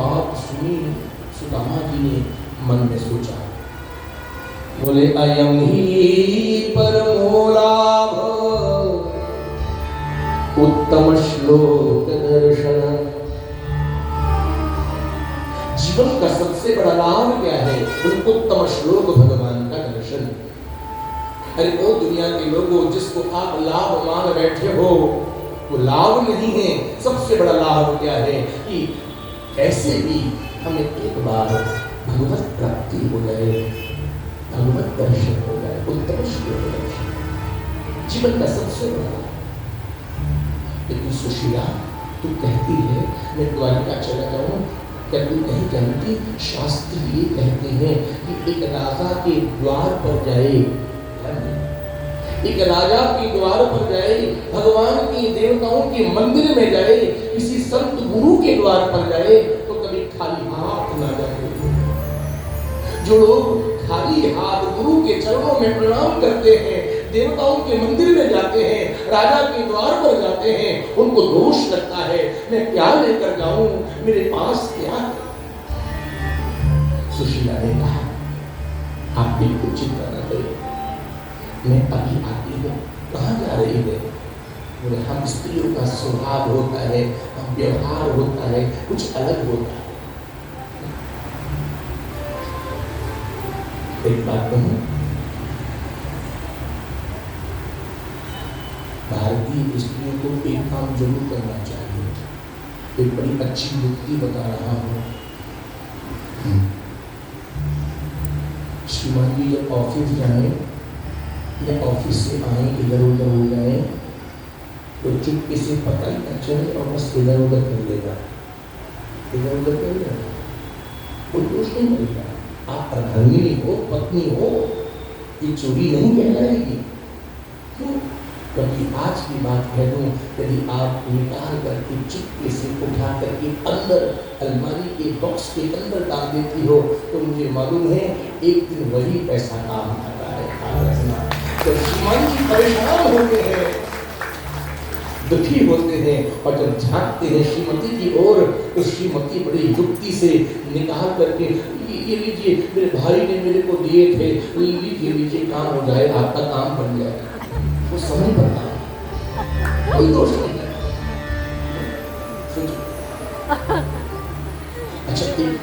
बात सुनी सुदामा जी ने मन में सोचा, बोले अयम ही परमो लाभ उत्तम श्लोक दर्शन। जीवन का सबसे बड़ा लाभ क्या है? उत्तम श्लोक भगवान का दर्शन। अरे वो दुनिया के लोगों जिसको आप लाभ मान बैठे हो वो लाभ नहीं है। सबसे बड़ा लाभ क्या है कि कैसे भी हमें एक बार भगवत प्राप्ति हो जाए, भगवत दर्शन हो जाए, उत्तम श्लोक दर्शन जीवन का सबसे बड़ा। लेकिन सुशीला तू कहती है मैं द्वारिका चला जाऊं, क्या तू नहीं जानती शास्त्र ये कहते हैं कि एक राजा के द्वार पर जाए, एक राजा के द्वार पर जाए, भगवान के देवताओं के मंदिर में जाए, किसी संत गुरु के द्वार पर जाए तो कभी खाली हाथ ना जाए। जो लोग खाली हाथ गुरु के चरणों में प्रणाम करते हैं, देवताओं के मंदिर में जाते हैं, राजा के द्वार पर जाते हैं, उनको दोष लगता है मैं क्या लेकर जाऊं, मेरे पास क्या है। सुशीला ने कहा आप बिल्कुल चिंता न करें, मैं अभी आती हूँ। कहाँ जा रही है? बोले हम स्त्रियों का स्वभाव होता है, हम व्यवहार होता है, कुछ अलग होता है। एक बात कहूं, भारतीय स्त्रियों को एक काम जरूर करना चाहिए। एक बड़ी अच्छी युक्ति बता रहा हूँ। श्रीमान जी जब ऑफिस जाए या ऑफिस से आए, इधर उधर हो जाए तो चुपके से पता ही न चले और बस इधर उधर कर लेगा, इधर उधर कर लेगा, कोई दोष नहीं करेगा। आप अर्धांगिनी हो, पत्नी हो, ये चोरी नहीं कहलाएगी। क्यों? क्योंकि आज की बात कह दूं, यदि आप निकाल करके चुपके से उठा करके अंदर अलमारी के बॉक्स के अंदर डाल देती हो तो मुझे मालूम है एक दिन वही पैसा काम आता है। तो श्रीमान जी परेशान होते हैं, दुखी होते हैं और जब झांकते हैं श्रीमती की ओर तो श्रीमती बड़ी युक्ति से निकाल करके ये लीजिए, मेरे भाई ने मेरे को दिए थे, लीजिए लीजिए, काम हो जाए, आपका काम बन जाएगा। वो समय पर काम, कोई दोष नहीं है। अच्छा एक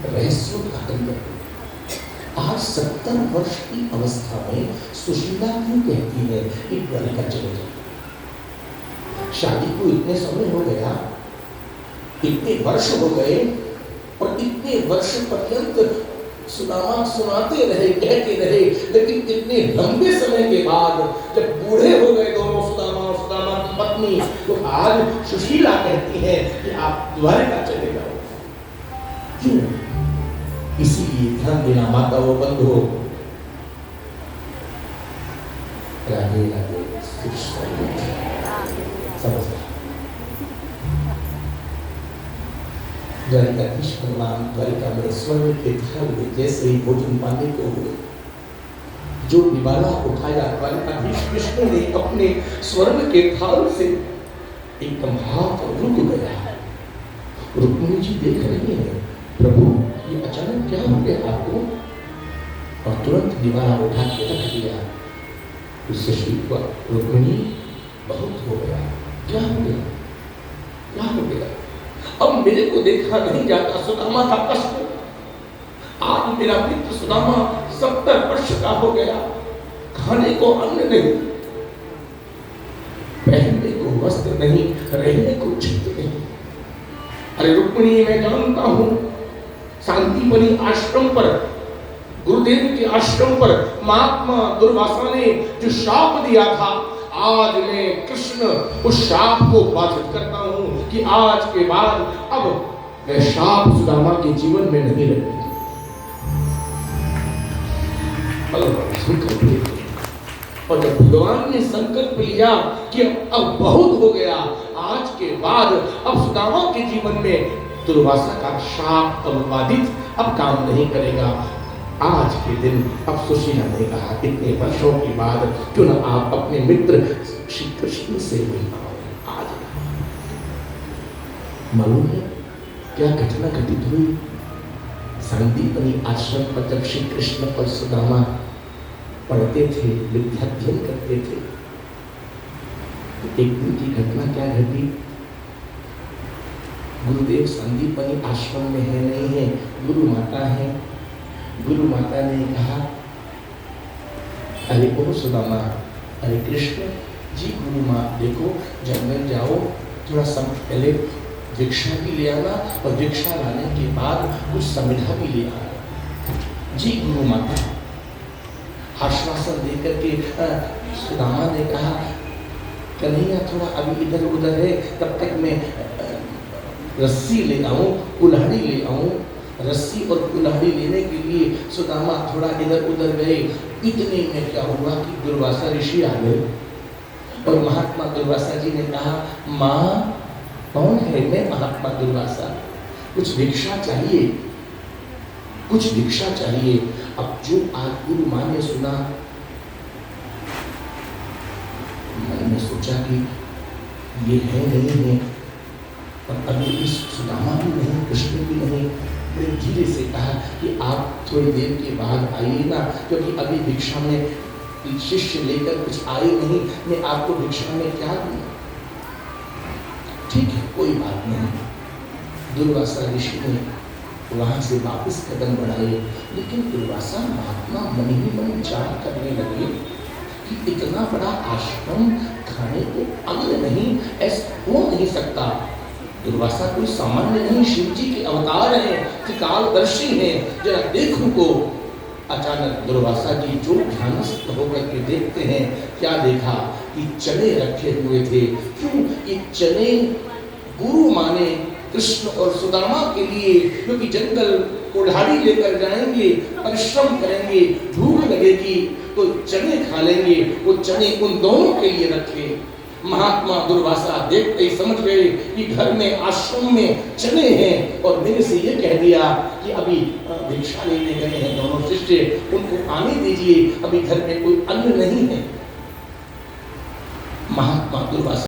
रहस्य उद्घाटन करते। आज 70 वर्ष की अवस्था में सुशीला क्यों कहती है कि द्वारिका चले जाए? शादी को इतने समय हो गया, इतने वर्ष हो गए और इतने वर्ष पर्यंत सुदामा सुनाते रहे, कहते रहे, लेकिन इतने लंबे समय के बाद जब बूढ़े हो गए दोनों, सुदामा और सुदामा की पत्नी, तो आज सुशीला कहती है कि आप द्वारिका चले जाओ। क्यों? इसीलिए ध्यान देना माता वो बंधु, राधे राधे द्वारिकाधीश भगवान द्वारिका में स्वर्ण के थाल में जैसे ही भोजन पाने को हुए, जो निवाला उठाया द्वारिकाधीश कृष्ण ने अपने स्वर्ण के थाल से एकदम हाथ रुक गया। रुक्मिणी जी देख रही है, प्रभु ये अचानक क्या हो गया आपको? और तुरंत निवाला उठा के रख दिया। उससे श्री रुक्मिणी बहुत हो गया, क्या हो गया, क्या हो गया? अब मेरे को देखा नहीं जाता, सुदामा का कष्ट। आज मेरा मित्र सुदामा 70 वर्ष का हो गया, खाने को अन्न नहीं, पहनने को वस्त्र नहीं, रहने को छत नहीं। अरे रुक्मिणी मैं जानता हूं, शांतिपनी आश्रम पर, गुरुदेव के आश्रम पर महात्मा दुर्वासा ने जो शाप दिया था, आज मैं कृष्ण उस शाप को बाधित करता हूं कि आज के बाद अब वह शाप सुदामा के जीवन में नहीं रहेगा। और जब भगवान ने संकल्प लिया कि अब बहुत हो गया, आज के बाद अब सुदामा के जीवन में दुर्वासा का शाप अब बाधित, अब काम नहीं करेगा। आज के दिन अब सुशीला ने कहा इतने वर्षों के बाद क्यों ना आप अपने मित्र श्री कृष्ण से मिल पाओ। आज मालूम है क्या घटना घटित हुई? सांदीपनी आश्रम पर जब श्री कृष्ण और सुदामा पढ़ते थे, विद्याध्ययन करते थे, तो एक दिन की घटना क्या घटी? गुरुदेव संदीपनी आश्रम में है नहीं है, गुरु माता है। गुरु माता ने कहा, अरे ओ सुदामा, अरे कृष्ण जी, गुरु माँ देखो जंगल जाओ, थोड़ा समय पहले भिक्षा भी ले आना और भिक्षा लाने के बाद कुछ समिधा भी ले आना। जी गुरु माता। आश्वासन देकर के सुदामा ने कहा, कन्हैया थोड़ा अभी इधर उधर है, तब तक मैं रस्सी ले आऊं, कुल्हाड़ी ले आऊं। रस्सी और कुल्हाड़ी लेने के लिए सुदामा थोड़ा इधर उधर गए। इतने में क्या हुआ कि दुर्वासा ऋषि आ गए और महात्मा दुर्वासा जी ने कहा, माँ कौन है? मैं महात्मा दुर्वासा, कुछ भिक्षा चाहिए, कुछ भिक्षा चाहिए। अब जो आज गुरु माँ ने सुना, मैंने सोचा कि ये है नहीं है, और अभी इस सुदामा भी नहीं, कृष्ण भी नहीं। मैंने धीरे से कहा कि आप थोड़ी देर के बाद आइए ना, क्योंकि अभी भिक्षा में शिष्य लेकर कुछ आए नहीं, मैं आपको भिक्षा में क्या दूं? ठीक है, कोई बात नहीं। दुर्वासा ऋषि ने वहां से वापस कदम बढ़ाए, लेकिन दुर्वासा महात्मा मन ही मन विचार करने लगे कि इतना बड़ा आश्रम, खाने को अन्न नहीं, ऐसा हो नहीं सकता। दुर्वासा कोई सामान्य नहीं, शिव जी के अवतार हैं, त्रिकालदर्शी हैं, जरा देखूं को। अचानक दुर्वासा जी जो ध्यानस्थ होकर के देखते हैं, क्या देखा कि चने रखे हुए थे। क्यों? ये चने गुरु माने कृष्ण और सुदामा के लिए, क्योंकि जंगल कुल्हाड़ी लेकर जाएंगे, परिश्रम करेंगे, भूख लगेगी तो चने खा लेंगे, वो चने उन दोनों के लिए रखे। महात्मा दुर्वासा देखते ही समझ गए कि घर में, आश्रम में चने हैं, और मेरे से ये कह दिया कि अभी भिक्षा लेने गए हैं दोनों शिष्य, उनको आने दीजिए, अभी घर में कोई अन्न नहीं है। महात्मा दुर्वासा